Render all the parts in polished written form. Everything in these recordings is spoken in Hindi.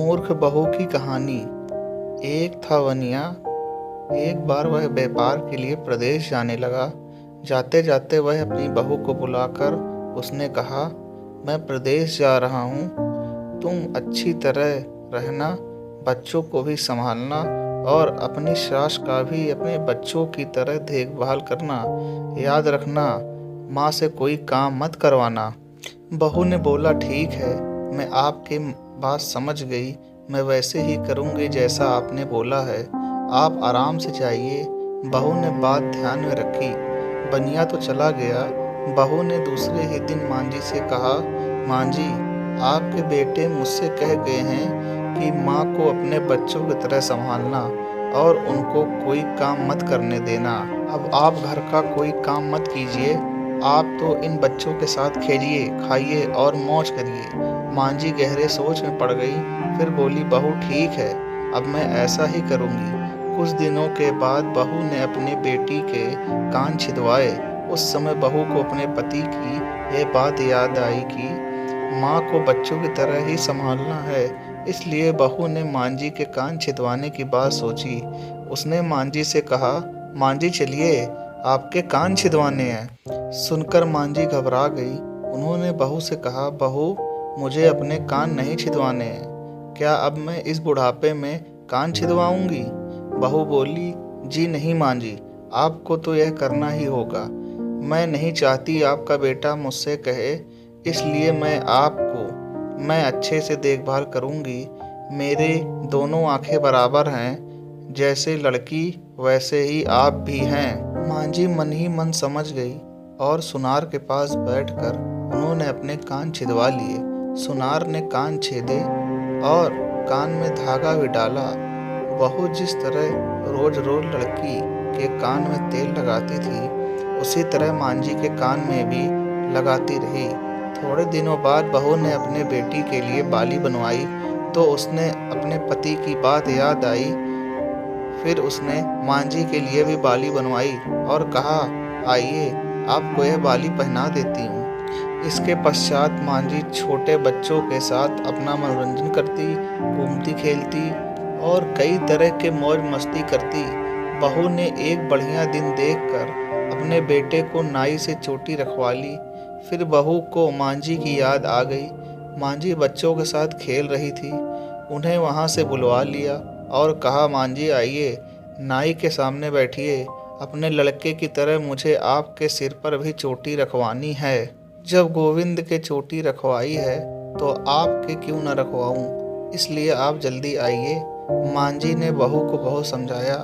मूर्ख बहू की कहानी। एक था वनिया। एक बार वह व्यापार के लिए प्रदेश जाने लगा। जाते जाते वह अपनी बहू को बुलाकर उसने कहा, मैं प्रदेश जा रहा हूँ, तुम अच्छी तरह रहना, बच्चों को भी संभालना और अपनी सास का भी अपने बच्चों की तरह देखभाल करना। याद रखना, माँ से कोई काम मत करवाना। बहू ने बोला, ठीक है, मैं आपकी बात समझ गई, मैं वैसे ही करूँगी जैसा आपने बोला है, आप आराम से जाइए। बहू ने बात ध्यान में रखी। बनिया तो चला गया। बहू ने दूसरे ही दिन मांझी से कहा, मांझी, आपके बेटे मुझसे कह गए हैं कि माँ को अपने बच्चों की तरह संभालना और उनको कोई काम मत करने देना। अब आप घर का कोई काम मत कीजिए, आप तो इन बच्चों के साथ खेलिए, खाइए और मौज करिए। मांझी गहरे सोच में पड़ गई। फिर बोली, बहू ठीक है, अब मैं ऐसा ही करूँगी। कुछ दिनों के बाद बहू ने अपने बेटी के कान छिदवाए। उस समय बहू को अपने पति की यह बात याद आई कि माँ को बच्चों की तरह ही संभालना है। इसलिए बहू ने मांझी के कान छिदवाने की बात सोची। उसने मांझी से कहा, मांझी चलिए, आपके कान छिदवाने हैं। सुनकर मांझी घबरा गई। उन्होंने बहू से कहा, बहू, मुझे अपने कान नहीं छिदवाने हैं, क्या अब मैं इस बुढ़ापे में कान छिदवाऊंगी? बहू बोली, जी नहीं मांझी, आपको तो यह करना ही होगा। मैं नहीं चाहती आपका बेटा मुझसे कहे, इसलिए मैं अच्छे से देखभाल करूंगी। मेरे दोनों आंखें बराबर हैं, जैसे लड़की वैसे ही आप भी हैं। मांझी मन ही मन समझ गई और सुनार के पास बैठकर उन्होंने अपने कान छिदवा लिए। सुनार ने कान छेदे और कान में धागा भी डाला। बहू जिस तरह रोज रोज लड़की के कान में तेल लगाती थी, उसी तरह मांझी के कान में भी लगाती रही। थोड़े दिनों बाद बहू ने अपने बेटी के लिए बाली बनवाई तो उसने अपने पति की बात याद आई। फिर उसने मांझी के लिए भी बाली बनवाई और कहा, आइए, आपको यह बाली पहना देती हूँ। इसके पश्चात मांझी छोटे बच्चों के साथ अपना मनोरंजन करती, घूमती खेलती और कई तरह के मौज मस्ती करती। बहू ने एक बढ़िया दिन देखकर अपने बेटे को नाई से चोटी रखवा ली। फिर बहू को मांझी की याद आ गई। मांझी बच्चों के साथ खेल रही थी। उन्हें वहां से बुलवा लिया और कहा, मांझी आइए, नाई के सामने बैठिए, अपने लड़के की तरह मुझे आपके सिर पर भी चोटी रखवानी है। जब गोविंद के चोटी रखवाई है तो आपके क्यों न रखवाऊं, इसलिए आप जल्दी आइए। मांझी ने बहू को बहुत समझाया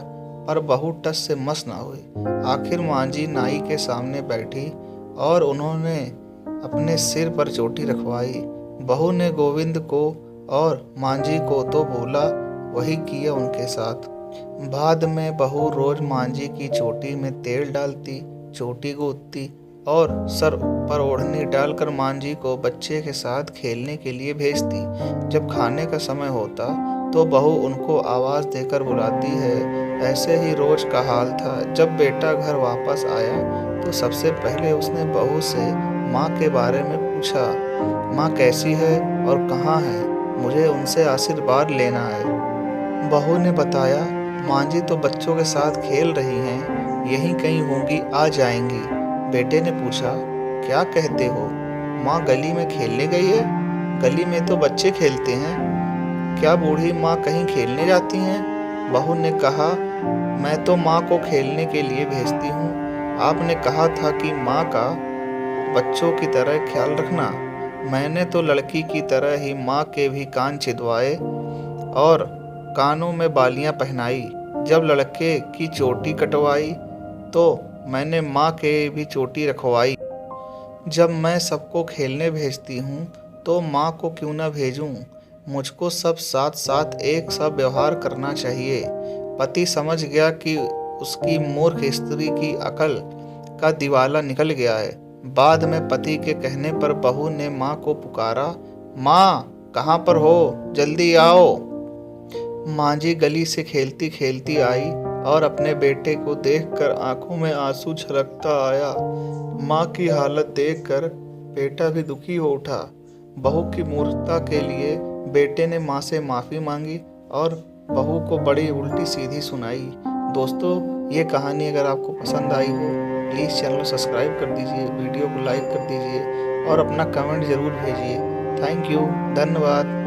पर बहू टस से मस ना हुई। आखिर मांझी नाई के सामने बैठी और उन्होंने अपने सिर पर चोटी रखवाई। बहू ने गोविंद को और मांझी को तो बोला, वही किया उनके साथ। बाद में बहू रोज मांझी की चोटी में तेल डालती, चोटी गूंथती और सर पर ओढ़नी डालकर मांझी को बच्चे के साथ खेलने के लिए भेजती। जब खाने का समय होता तो बहू उनको आवाज़ देकर बुलाती है। ऐसे ही रोज का हाल था। जब बेटा घर वापस आया तो सबसे पहले उसने बहू से माँ के बारे में पूछा, माँ कैसी है और कहाँ है, मुझे उनसे आशीर्वाद लेना है। बहू ने बताया, मांझी तो बच्चों के साथ खेल रही हैं, यहीं कहीं होंगी, आ जाएंगी। बेटे ने पूछा, क्या कहते हो, माँ गली में खेलने गई है? गली में तो बच्चे खेलते हैं, क्या बूढ़ी माँ कहीं खेलने जाती हैं? बहू ने कहा, मैं तो माँ को खेलने के लिए भेजती हूँ। आपने कहा था कि माँ का बच्चों की तरह ख्याल रखना। मैंने तो लड़की की तरह ही माँ के भी कान छिदवाए और कानों में बालियां पहनाई। जब लड़के की चोटी कटवाई तो मैंने माँ के भी चोटी रखवाई। जब मैं सबको खेलने भेजती हूँ तो माँ को क्यों ना भेजूँ? मुझको सब साथ साथ एक सा व्यवहार करना चाहिए। पति समझ गया कि उसकी मूर्ख स्त्री की अकल का दिवाला निकल गया है। बाद में पति के कहने पर बहू ने माँ को पुकारा, माँ कहाँ पर हो, जल्दी आओ। मांझी गली से खेलती खेलती आई और अपने बेटे को देखकर आंखों में आंसू छलकता आया। माँ की हालत देखकर बेटा भी दुखी हो उठा। बहू की मूर्खता के लिए बेटे ने माँ से माफ़ी मांगी और बहू को बड़ी उल्टी सीधी सुनाई। दोस्तों, ये कहानी अगर आपको पसंद आई हो, प्लीज़ चैनल को सब्सक्राइब कर दीजिए, वीडियो को लाइक कर दीजिए और अपना कमेंट ज़रूर भेजिए। थैंक यू, धन्यवाद।